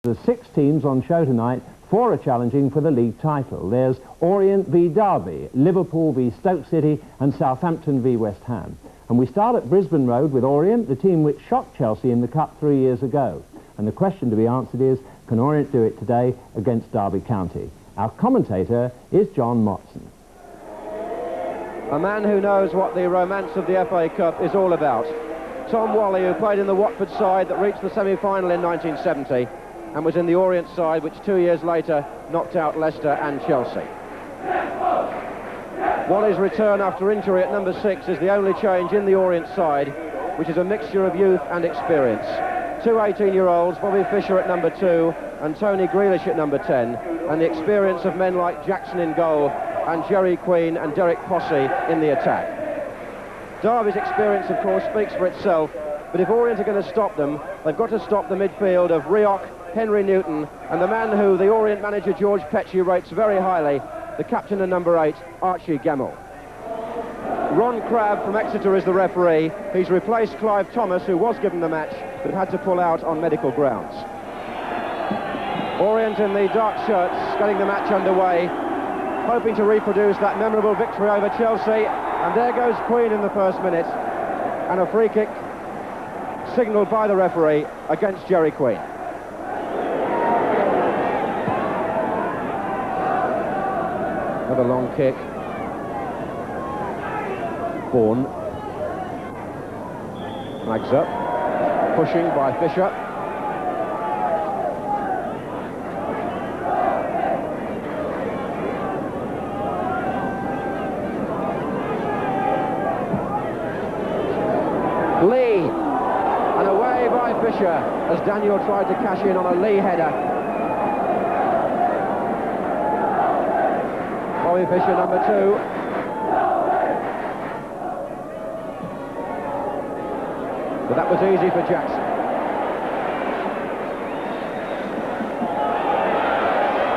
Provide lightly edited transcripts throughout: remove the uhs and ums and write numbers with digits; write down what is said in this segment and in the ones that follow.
There's 6 teams on show tonight. 4 are challenging for the league title. There's Orient v Derby, Liverpool v Stoke City and Southampton v West Ham. And we start at Brisbane Road with Orient, the team which shocked Chelsea in the Cup 3 years ago. And the question to be answered is, can Orient do it today against Derby County? Our commentator is John Motson. A man who knows what the romance of the FA Cup is all about. Tom Whalley, who played in the Watford side that reached the semi-final in 1970 and was in the Orient side which 2 years later knocked out Leicester and Chelsea. Whalley's return after injury at number 6 is the only change in the Orient side, which is a mixture of youth and experience. 2 18-year-olds, Bobby Fischer at number 2 and Tony Grealish at number 10, and the experience of men like Jackson in goal and Jerry Queen and Derek Possey in the attack. Derby's experience, of course, speaks for itself, but if Orient are going to stop them, they've got to stop the midfield of Rioch, Henry Newton, and the man who the Orient manager George Petchey rates very highly, the captain of number 8, Archie Gemmill. Ron Crabb from Exeter is the referee. He's replaced Clive Thomas, who was given the match, but had to pull out on medical grounds. Orient in the dark shirts, getting the match underway, hoping to reproduce that memorable victory over Chelsea. And there goes Queen in the first minute, and a free kick signalled by the referee against Jerry Queen. Another long kick. Bourne flags up, pushing by Fisher. Lee, and away by Fisher as Daniel tried to cash in on a Lee header. Bobby Fischer, number 2. But that was easy for Jackson.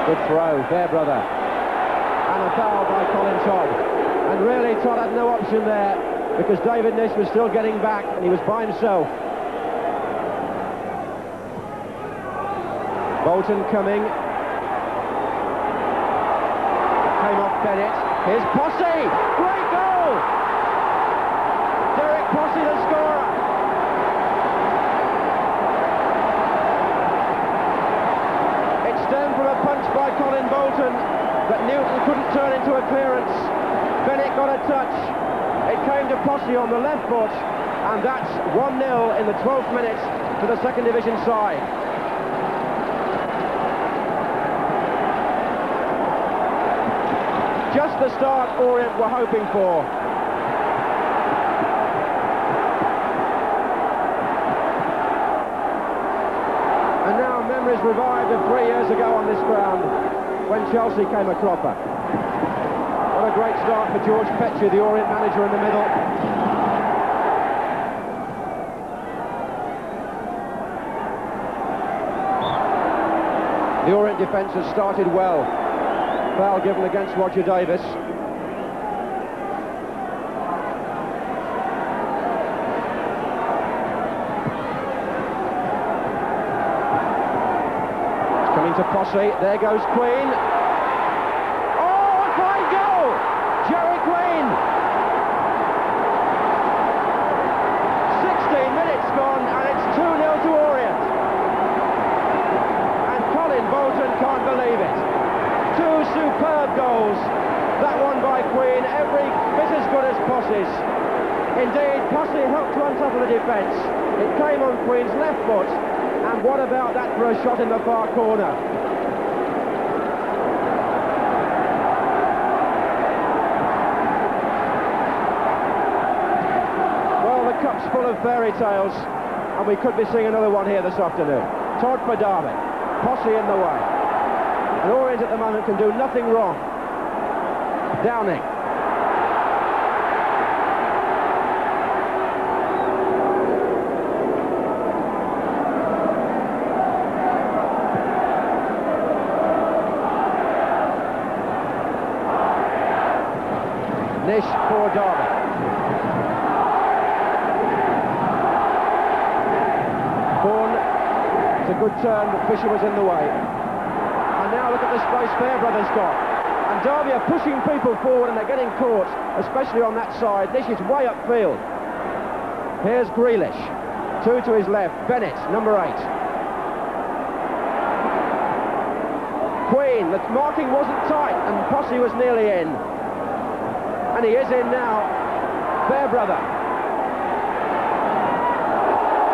Good throw, Fairbrother. And a foul by Colin Todd. And really, Todd had no option there, because David Nish was still getting back and he was by himself. Bolton coming. Came off Bennett. Here's Possey! Great goal! Derek Possey, the scorer. It stemmed from a punch by Colin Bolton that Newton couldn't turn into a clearance. Bennett got a touch. It came to Possey on the left foot, and that's 1-0 in the 12th minute to the second division side. Just the start Orient were hoping for. And now memories revived of 3 years ago on this ground when Chelsea came a cropper. What a great start for George Petchey, the Orient manager, in the middle. The Orient defence has started well. Foul given against Roger Davis. It's coming to Possey. There goes Queen. Oh, a fine goal! Jerry Queen. 16 minutes gone, and it's 2-0 to Orient. And Colin Bolton can't believe it. 2 superb goals. That one by Queen, every bit as good as Possey's. Indeed, Possey helped to untouple the defence. It came on Queen's left foot, and what about that for a shot in the far corner? Well, the cup's full of fairy tales, and we could be seeing another one here this afternoon. Todd for Derby, Possey in the way. And Orient at the moment can do nothing wrong. Downing. Nish for Derby. Bourne to a good turn, but Fisher was in the way. And now look at the space Fairbrother's got. And Derby are pushing people forward and they're getting caught, especially on that side. This is way upfield. Here's Grealish. 2 to his left. Bennett, number 8. Queen, the marking wasn't tight and Posse was nearly in. And he is in now. Fairbrother.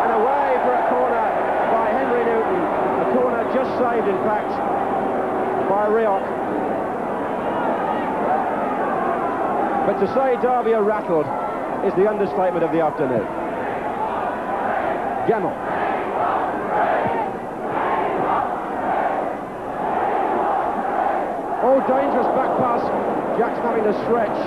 And away for a corner by Henry Newton. A corner just saved, in fact, by Rioch. But to say Derby are rattled is the understatement of the afternoon. Gemmell. Oh, dangerous back pass. Jackson having to stretch.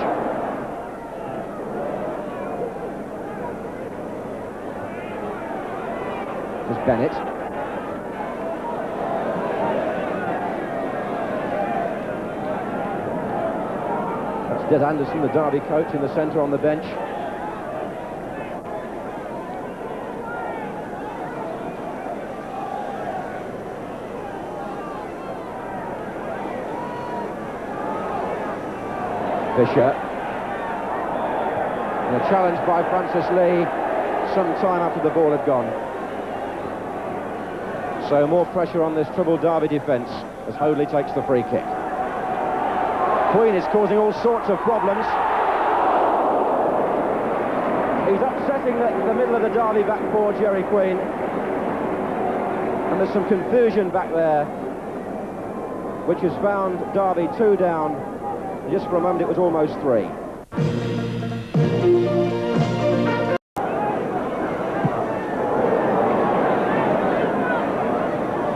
There's Bennett. That's Des Anderson, the Derby coach, in the centre on the bench. Fisher. And a challenge by Francis Lee some time after the ball had gone. So more pressure on this troubled Derby defence as Hoadley takes the free kick. Queen is causing all sorts of problems. He's upsetting the middle of the Derby back four, Jerry Queen. And there's some confusion back there, which has found Derby 2 down. Just for a moment it was almost 3.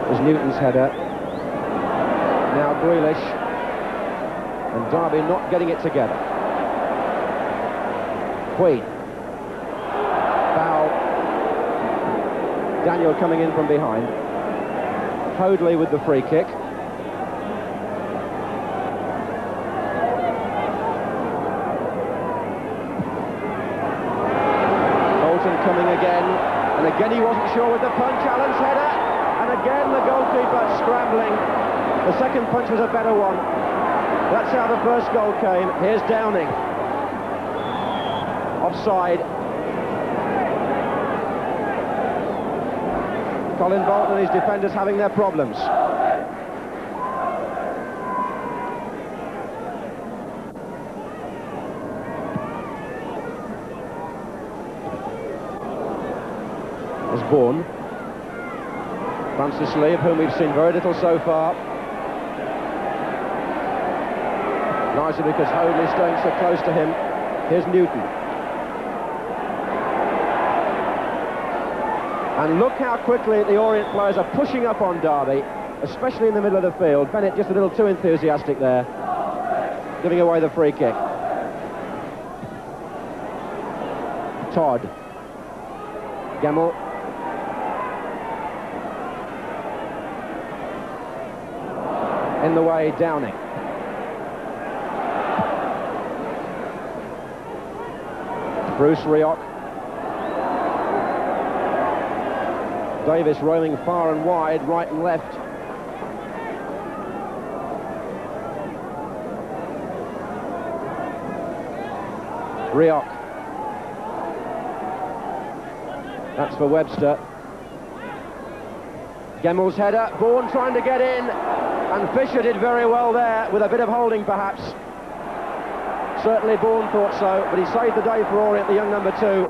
There's Newton's header. Now Grealish. And Derby not getting it together. Queen. Foul. Daniel coming in from behind. Hoadley with the free kick. Coming again, and again he wasn't sure with the punch. Allen's header, and again the goalkeeper scrambling. The second punch was a better one. That's how the first goal came. Here's Downing. Offside. Colin Bolton and his defenders having their problems. Bourne. Francis Lee, of whom we've seen very little so far. Largely because Hoadley's staying so close to him. Here's Newton. And look how quickly the Orient players are pushing up on Derby, especially in the middle of the field. Bennett just a little too enthusiastic there, giving away the free kick. Todd. Gemmell. In the way, Downing. Bruce Rioch. Davis roaming far and wide, right and left. Rioch. That's for Webster. Gemmell's header. Bourne trying to get in. And Fisher did very well there, with a bit of holding perhaps. Certainly Bourne thought so, but he saved the day for Orient, the young number 2.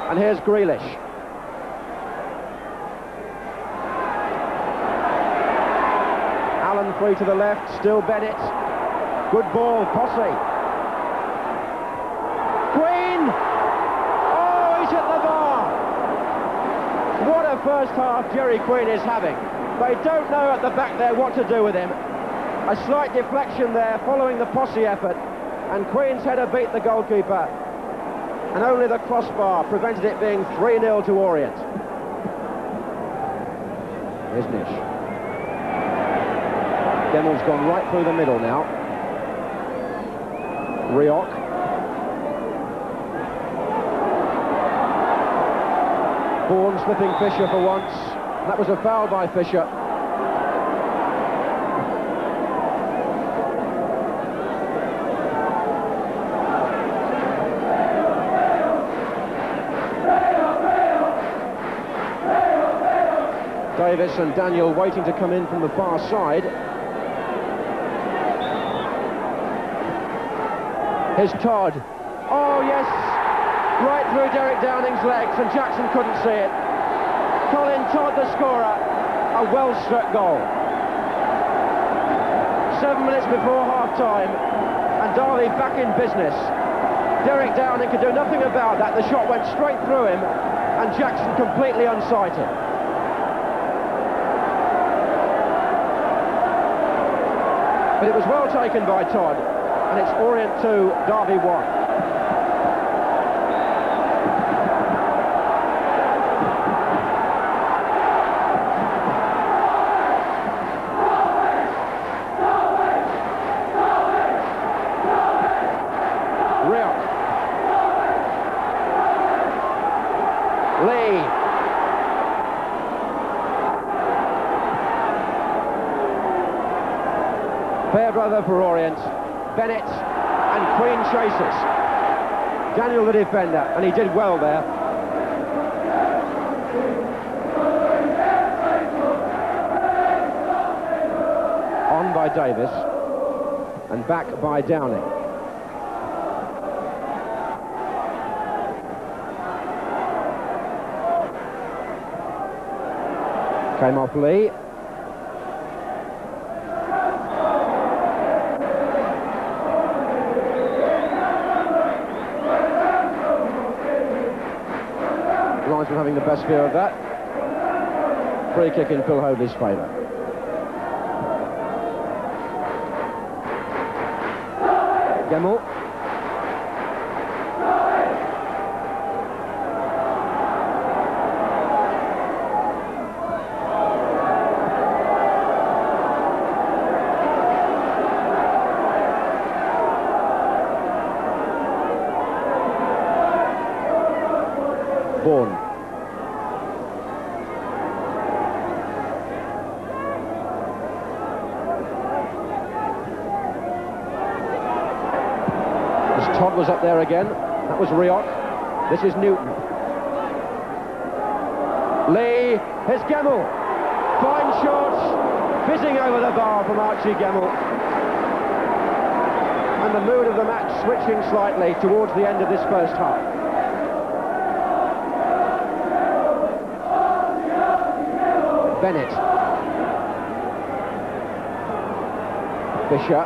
And here's Grealish. Allen free to the left, still Bennett. Good ball, Posse. Queen! Oh, he's hit the bar! What a first half Jerry Queen is having. They don't know at the back there what to do with him. A slight deflection there following the Posse effort, and Queen's header beat the goalkeeper, and only the crossbar prevented it being 3-0 to Orient. Here's Nish. Gemmell's gone right through the middle now. Rioch. Bourne slipping Fisher for once. That was a foul by Fisher. Davis and Daniel waiting to come in from the far side. Here's Todd. Oh yes, right through Derek Downing's legs, and Jackson couldn't see it. Colin Todd, the scorer, a well-struck goal. 7 minutes before half-time, and Derby back in business. Derek Downing could do nothing about that. The shot went straight through him, and Jackson completely unsighted. But it was well taken by Todd, and it's Orient 2, Derby 1. Fairbrother for Orient, Bennett and Queen chases. Daniel the defender, and he did well there. On by Davis, and back by Downing. Came off Lee. Linesman having the best view of that. Free kick in Phil Hoadley's favour. Gemmell. Bourne. Todd was up there again. That was Rioch. This is Newton. Lee. Here's Gemmell. Fine shot. Fizzing over the bar from Archie Gemmell. And the mood of the match switching slightly towards the end of this first half. Bennett. Fisher.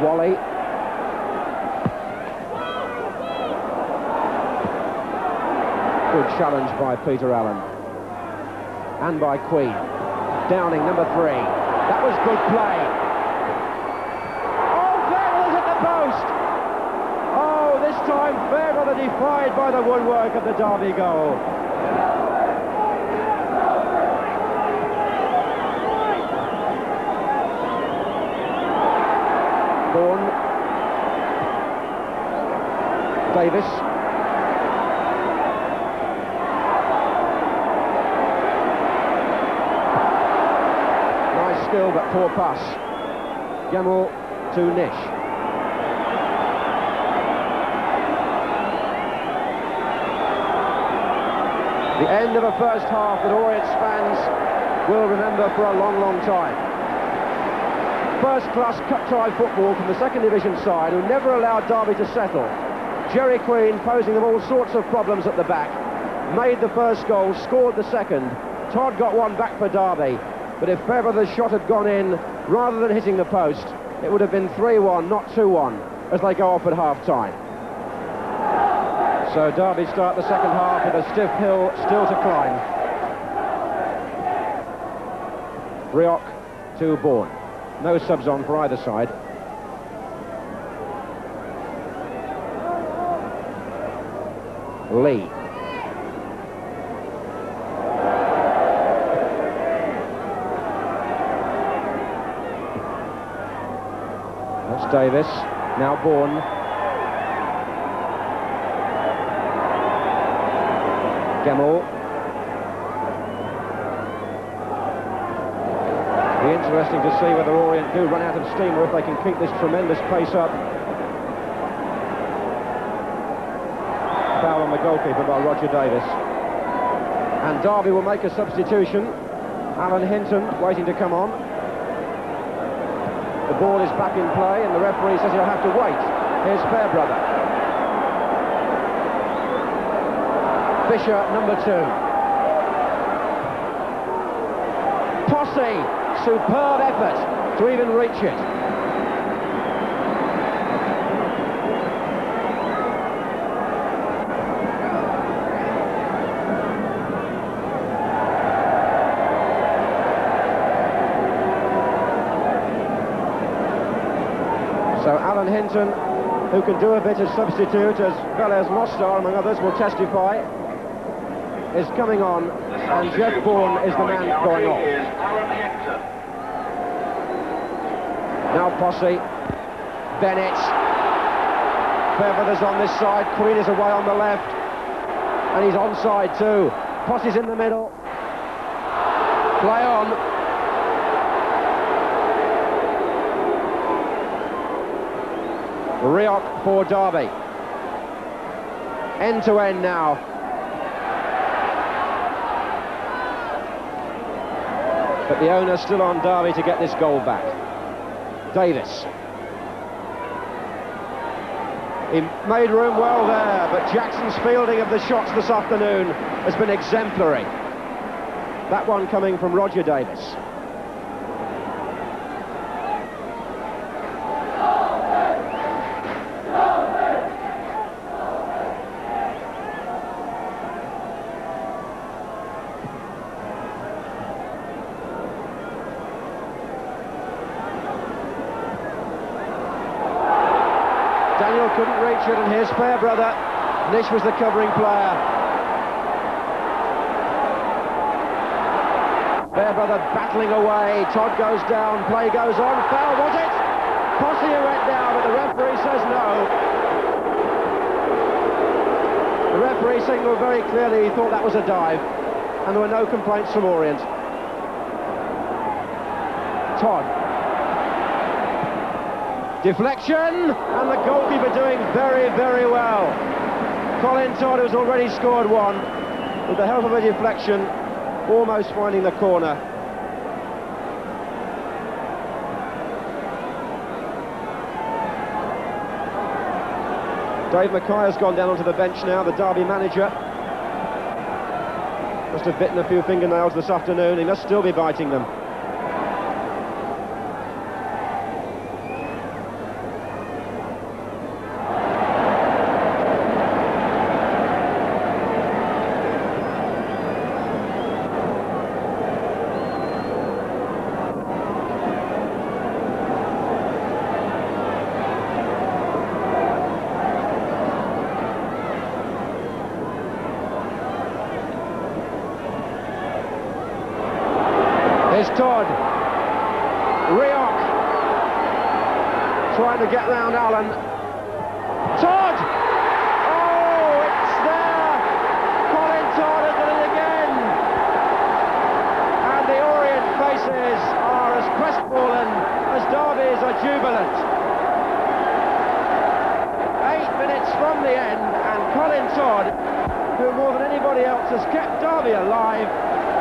Wally. Good challenge by Peter Allen. And by Queen. Downing, number 3. That was good play. Oh, Fairbrother's at the post! Oh, this time Fairbrother defied by the woodwork of the Derby goal. Bourne. Davis. Skill, but poor pass. Gemmell to Nish. The end of a first half that Orient's fans will remember for a long, long time. First-class cup-tie football from the second division side, who never allowed Derby to settle. Jerry Queen posing them all sorts of problems at the back. Made the first goal, scored the second. Todd got one back for Derby. But if Fairbrother's shot had gone in, rather than hitting the post, it would have been 3-1, not 2-1, as they go off at half-time. So Derby start the second half with a stiff hill still to climb. Rioch to Bourne. No subs on for either side. Lee. That's Davis. Now Bourne. Gemmell. Be interesting to see whether Orient do run out of steam or if they can keep this tremendous pace up. Foul on the goalkeeper by Roger Davis. And Derby will make a substitution. Alan Hinton waiting to come on. The ball is back in play and the referee says he'll have to wait. Here's Fairbrother. Fisher, number 2. Posse, superb effort to even reach it. So Alan Hinton, who can do a bit as substitute, as well as Mostar, among others, will testify, is coming on, and Jeff Bourne is the man going off. Now Posse, Bennett, Fairbrother's on this side, Queen is away on the left, and he's onside too. Posse's in the middle, play on. Rioch for Derby. End to end now. But the onus still on Derby to get this goal back. Davis. He made room well there, but Jackson's fielding of the shots this afternoon has been exemplary. That one coming from Roger Davis. Daniel couldn't reach it, and here's Fairbrother. Nish was the covering player. Fairbrother battling away. Todd goes down, play goes on. Foul, was it? Posse went down, but the referee says no. The referee signalled very clearly he thought that was a dive, and there were no complaints from Orient. Todd. Deflection, and the goalkeeper doing very, very well. Colin Todd, who's already scored one, with the help of a deflection, almost finding the corner. Dave Mackay has gone down onto the bench now, the Derby manager. Must have bitten a few fingernails this afternoon, he must still be biting them. Here's Todd. Rioch trying to get round Allen. Todd! Oh, it's there! Colin Todd has done it again! And the Orient faces are as crestfallen as Derby's are jubilant. 8 minutes from the end, and Colin Todd, who more than anybody else has kept Derby alive,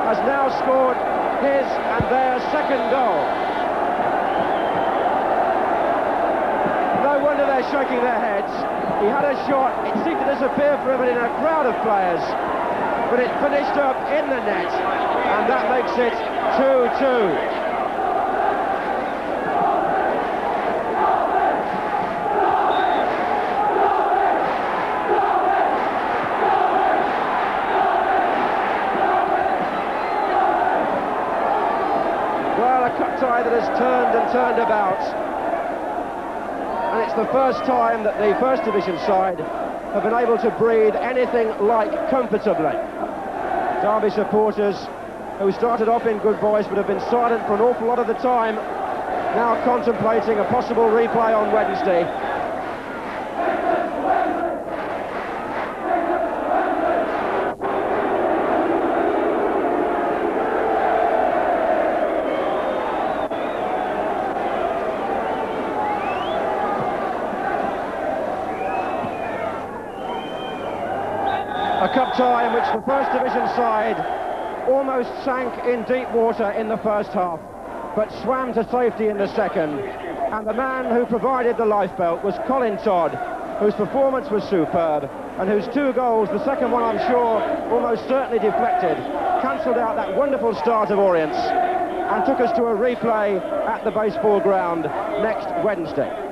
has now scored his and their second goal. No wonder they're shaking their heads. He had a shot, it seemed to disappear for him in a crowd of players, but it finished up in the net, and that makes it 2-2. Tie that has turned and turned about, and it's the first time that the First Division side have been able to breathe anything like comfortably. Derby supporters, who started off in good voice but have been silent for an awful lot of the time, now contemplating a possible replay on Wednesday. A cup tie in which the First Division side almost sank in deep water in the first half, but swam to safety in the second. And the man who provided the lifebelt was Colin Todd, whose performance was superb, and whose 2 goals, the second one I'm sure almost certainly deflected, cancelled out that wonderful start of Orient's and took us to a replay at the baseball ground next Wednesday.